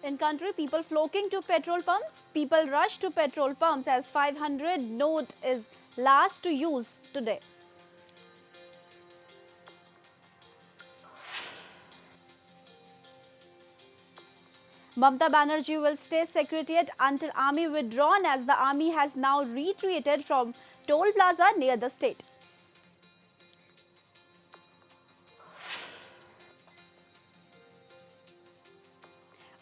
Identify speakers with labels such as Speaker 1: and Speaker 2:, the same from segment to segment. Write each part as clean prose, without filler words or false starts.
Speaker 1: In country, people flocking to petrol pumps. People rush to petrol pumps as 500 note is last to use today. Mamata Banerjee will stay secretariat until army withdrawn as the army has now retreated from toll plaza near the state.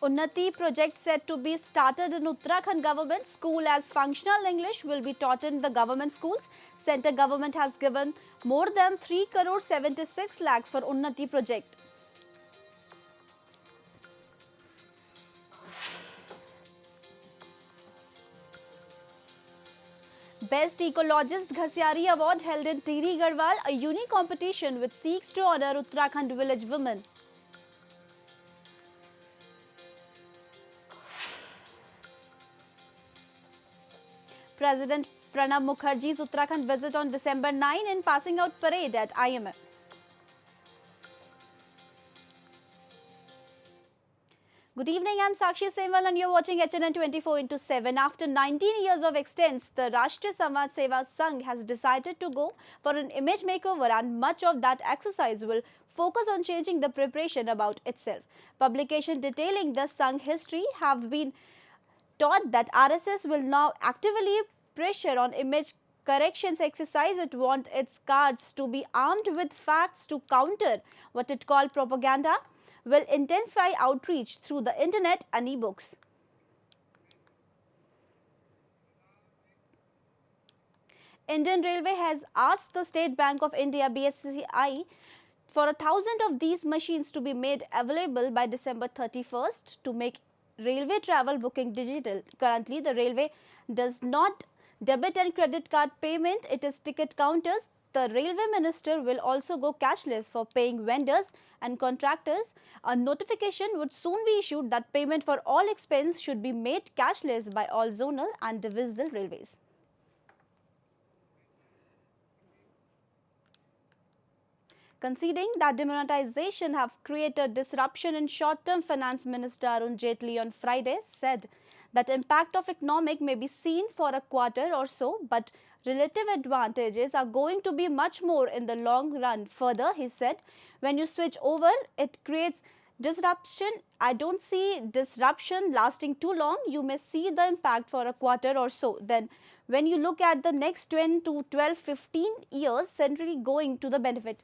Speaker 1: Unnati project said to be started in Uttarakhand government school as functional English will be taught in the government schools. Centre government has given more than 3 crore 76 lakhs for Unnati project. Best Ecologist Ghasiari Award held in Tiri Garhwal, a unique competition which seeks to honour Uttarakhand village women. President Pranab Mukherjee's Uttarakhand visit on December 9 in passing out parade at IMF. Good evening, I'm Sakshi Senwal and you're watching HNN 24/7. After 19 years of extents, the Rashtriya Samaj Seva Sangh has decided to go for an image makeover, and much of that exercise will focus on changing the preparation about itself. Publication detailing the Sangh history have been taught that RSS will now actively pressure on image corrections exercise. It wants its cards to be armed with facts to counter what it called propaganda, will intensify outreach through the internet and e-books. Indian Railway has asked the State Bank of India BSCI for 1,000 of these machines to be made available by December 31st to make railway travel booking digital. Currently, the railway does not debit and credit card payment, it is ticket counters. The railway minister will also go cashless for paying vendors and contractors. A notification would soon be issued that payment for all expense should be made cashless by all zonal and divisional railways. Conceding that demonetization have created disruption in short-term, Finance Minister Arun Jaitley on Friday said that impact of economic may be seen for a quarter or so, but relative advantages are going to be much more in the long run. Further, he said, when you switch over, it creates disruption. I don't see disruption lasting too long. You may see the impact for a quarter or so. Then when you look at the next 10 to 12, 15 years, centrally going to the benefit.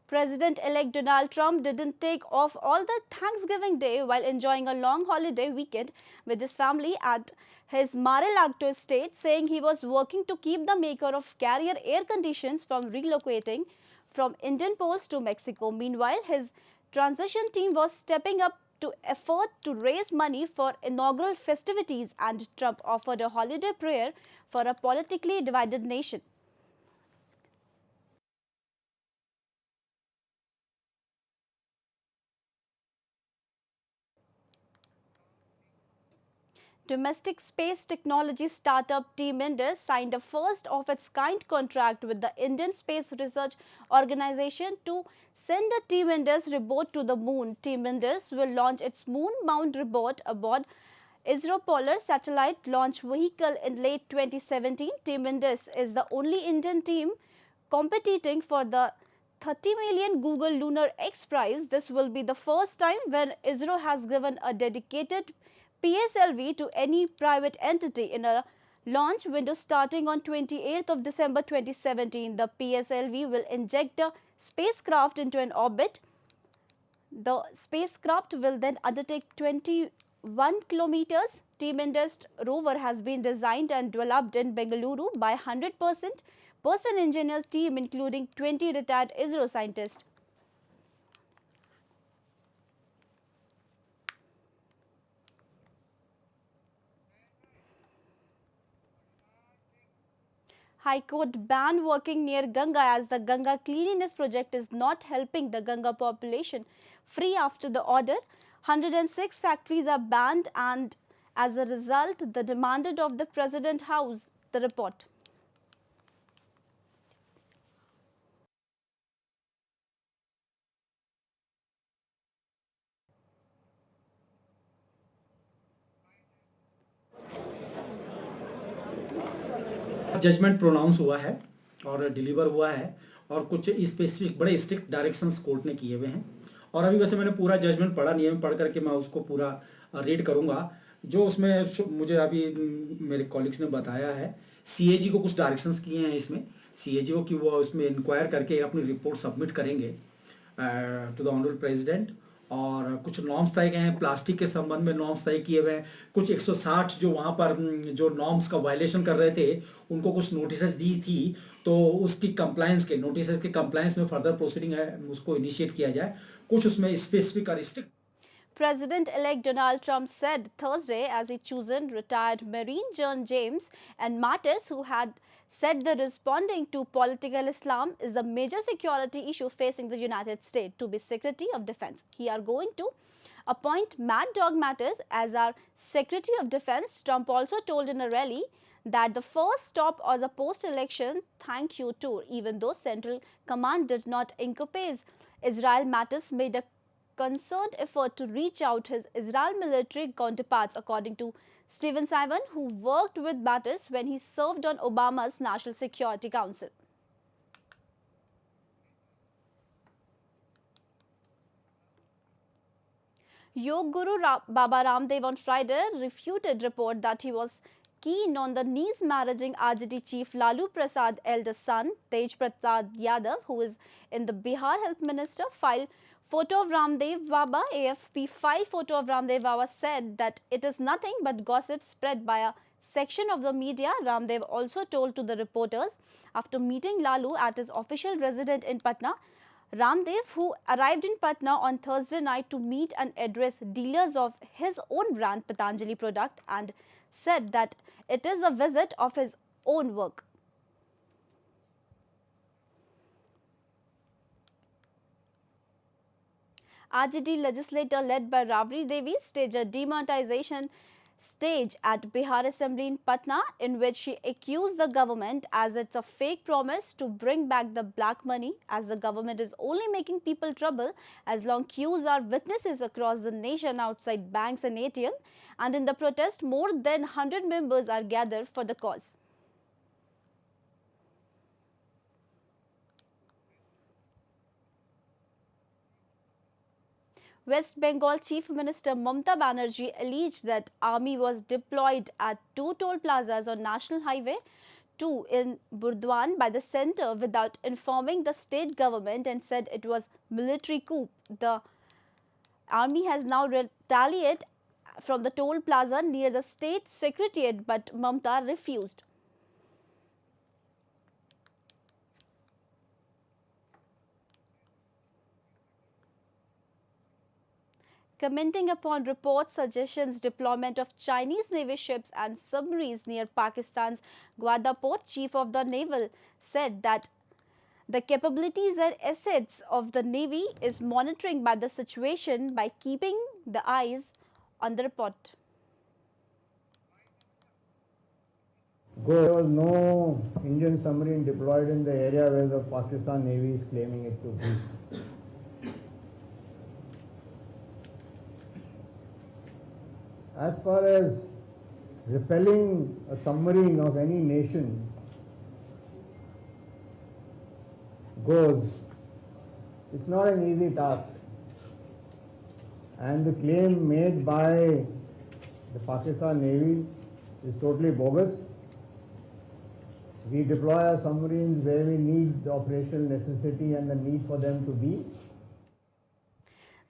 Speaker 1: President-elect Donald Trump didn't take off all the Thanksgiving Day while enjoying a long holiday weekend with his family at his Mar-a-Lago estate, saying he was working to keep the maker of Carrier air conditions from relocating from Indian poles to Mexico. Meanwhile, his transition team was stepping up to effort to raise money for inaugural festivities, and Trump offered a holiday prayer for a politically divided nation. Domestic space technology startup Team Indus signed a first-of-its-kind contract with the Indian Space Research Organization to send a Team Indus robot to the moon. Team Indus will launch its moon-bound robot aboard ISRO Polar Satellite Launch Vehicle in late 2017. Team Indus is the only Indian team competing for the 30 million Google Lunar X Prize. This will be the first time when ISRO has given a dedicated PSLV to any private entity in a launch window starting on 28th of December 2017. The PSLV will inject a spacecraft into an orbit. The spacecraft will then undertake 21 kilometers. Team Indus rover has been designed and developed in Bengaluru by 100% person engineers team including 20 retired ISRO scientists. High Court ban working near Ganga as the Ganga cleanliness project is not helping the Ganga population free after the order. 106 factories are banned and as a result the demanded of the President House, the report.
Speaker 2: Judgement pronounce हुआ है और deliver हुआ है और कुछ specific बड़े strict directions court ने किए हुए हैं और अभी वैसे मैंने पूरा जजमेंट पढ़ा नहीं है, पढ़ करके मैं उसको पूरा रीड करूँगा। जो उसमें मुझे अभी मेरे कॉलिग्स ने बताया है, सीएजी को कुछ डायरेक्शंस किए हैं इसमें, सीएजी को कि वो उसमें इंक्वायर करके अपनी रिपोर्ट सबमिट करेंगे टू द ऑनरेबल प्रेसिडेंट। और कुछ नॉर्म्स तय गए हैं, प्लास्टिक के संबंध में नॉर्म्स तय किए हुए हैं। कुछ 160 जो वहाँ पर जो नॉर्म्स का वायलेशन कर रहे थे उनको कुछ नोटिस दी थी, तो उसकी कंप्लायंस के नोटिस के कंप्लायंस में फर्दर प्रोसीडिंग है उसको इनिशिएट किया जाए। कुछ उसमें स्पेसिफिक और strict.
Speaker 1: President-elect Donald Trump said Thursday as he chosen retired Marine John James and Mattis, who had said that responding to political Islam is a major security issue facing the United States, to be Secretary of Defense. He are going to appoint Mad Dog Mattis as our Secretary of Defense. Trump also told in a rally that the first stop was a post-election thank you tour, even though Central Command did not encompass Israel. Mattis made a concerned effort to reach out his Israel military counterparts, according to Stephen Simon, who worked with Mattis when he served on Obama's National Security Council. Yog Guru Baba Ramdev on Friday refuted report that he was keen on the niece marrying RJD chief Lalu Prasad eldest son Tej Prasad Yadav, who is in the Bihar Health Minister. File photo of Ramdev Baba. AFP file photo of Ramdev Baba said that it is nothing but gossip spread by a section of the media. Ramdev also told to the reporters after meeting Lalu at his official residence in Patna. Ramdev, who arrived in Patna on Thursday night to meet and address dealers of his own brand Patanjali product, and said that it is a visit of his own work. RJD legislator led by Rabri Devi staged a demonetization stage at Bihar Assembly in Patna, in which she accused the government as it's a fake promise to bring back the black money, as the government is only making people trouble as long queues are witnesses across the nation outside banks and ATM, and in the protest more than 100 members are gathered for the cause. West Bengal Chief Minister Mamata Banerjee alleged that army was deployed at two toll plazas on National Highway 2 in Burdwan by the centre without informing the state government, and said it was military coup. The army has now retaliated from the toll plaza near the state secretariat, but Mamata refused. Commenting upon reports suggestions deployment of Chinese Navy ships and submarines near Pakistan's Gwadar port, Chief of the Naval said that the capabilities and assets of the Navy is monitoring by the situation by keeping the eyes on the report.
Speaker 3: There was no Indian submarine deployed in the area where the Pakistan Navy is claiming it to be. As far as repelling a submarine of any nation goes, it's not an easy task. And the claim made by the Pakistan Navy is totally bogus. We deploy our submarines where we need the operational necessity and the need for them to be.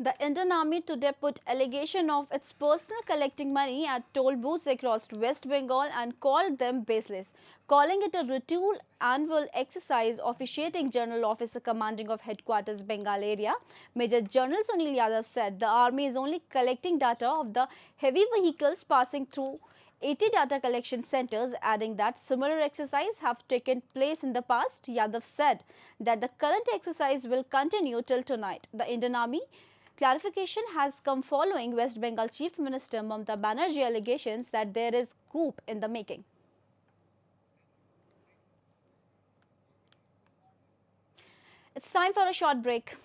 Speaker 1: The Indian Army today put allegation of its personnel collecting money at toll booths across West Bengal and called them baseless, calling it a routine annual exercise. Officiating General Officer Commanding of Headquarters Bengal Area, Major General Sunil Yadav said the Army is only collecting data of the heavy vehicles passing through 80 data collection centers, adding that similar exercise have taken place in the past. Yadav said that the current exercise will continue till tonight. The Indian Army clarification has come following West Bengal Chief Minister Mamata Banerjee allegations that there is coup in the making. It's time for a short break.